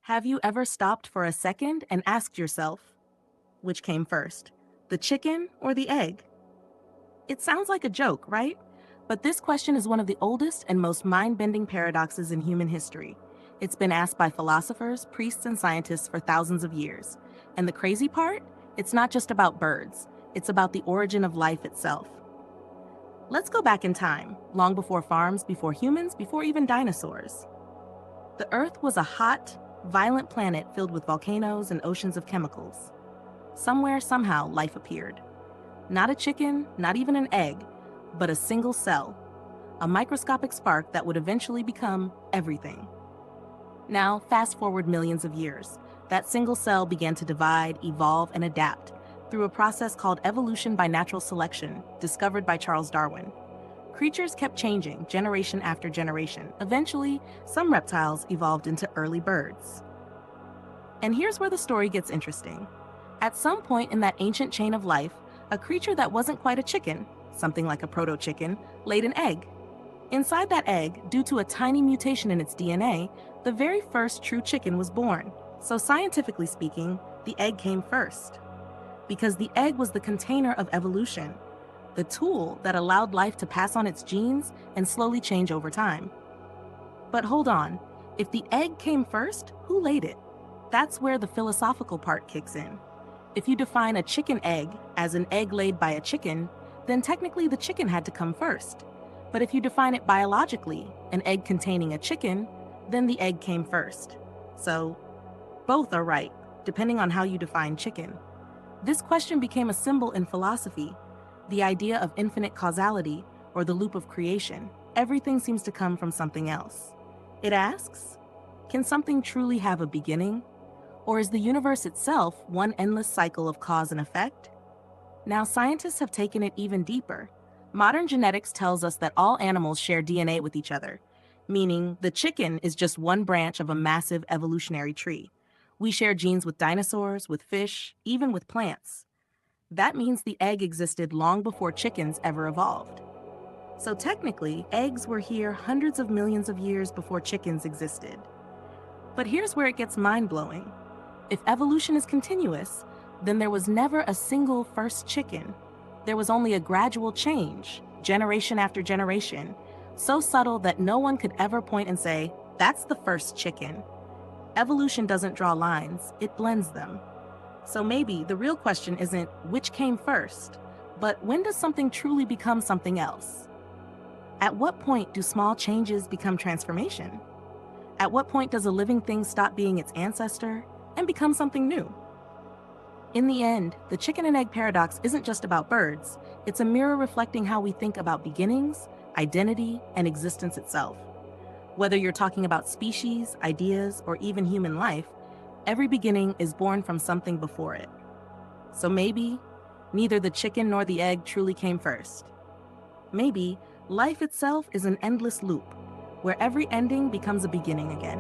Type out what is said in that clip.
Have you ever stopped for a second and asked yourself, which came first, the chicken or the egg? It sounds like a joke, right? But this question is one of the oldest and most mind-bending paradoxes in human history. It's been asked by philosophers, priests, and scientists for thousands of years. And the crazy part? It's not just about birds. It's about the origin of life itself. Let's go back in time, long before farms, before humans, before even dinosaurs. The Earth was a hot, violent planet filled with volcanoes and oceans of chemicals. Somewhere, somehow, life appeared. Not a chicken, not even an egg, but a single cell, a microscopic spark that would eventually become everything. Now, fast forward millions of years. That single cell began to divide, evolve, and adapt through a process called evolution by natural selection, discovered by Charles Darwin. Creatures kept changing generation after generation. Eventually, some reptiles evolved into early birds. And here's where the story gets interesting. At some point in that ancient chain of life, a creature that wasn't quite a chicken, something like a proto-chicken, laid an egg. Inside that egg, due to a tiny mutation in its DNA, the very first true chicken was born. So scientifically speaking, the egg came first. Because the egg was the container of evolution, the tool that allowed life to pass on its genes and slowly change over time. But hold on, if the egg came first, who laid it? That's where the philosophical part kicks in. If you define a chicken egg as an egg laid by a chicken, then technically the chicken had to come first. But if you define it biologically, an egg containing a chicken, then the egg came first. So, both are right, depending on how you define chicken. This question became a symbol in philosophy, the idea of infinite causality, or the loop of creation. Everything seems to come from something else. It asks, can something truly have a beginning? Or is the universe itself one endless cycle of cause and effect? Now, scientists have taken it even deeper. Modern genetics tells us that all animals share DNA with each other, meaning the chicken is just one branch of a massive evolutionary tree. We share genes with dinosaurs, with fish, even with plants. That means the egg existed long before chickens ever evolved. So technically, eggs were here hundreds of millions of years before chickens existed. But here's where it gets mind-blowing. If evolution is continuous, then there was never a single first chicken. There was only a gradual change, generation after generation, so subtle that no one could ever point and say, that's the first chicken. Evolution doesn't draw lines, it blends them. So maybe the real question isn't which came first, but when does something truly become something else? At what point do small changes become transformation? At what point does a living thing stop being its ancestor and become something new? In the end, the chicken and egg paradox isn't just about birds, it's a mirror reflecting how we think about beginnings, identity, and existence itself. Whether you're talking about species, ideas, or even human life, every beginning is born from something before it. So maybe neither the chicken nor the egg truly came first. Maybe life itself is an endless loop, where every ending becomes a beginning again.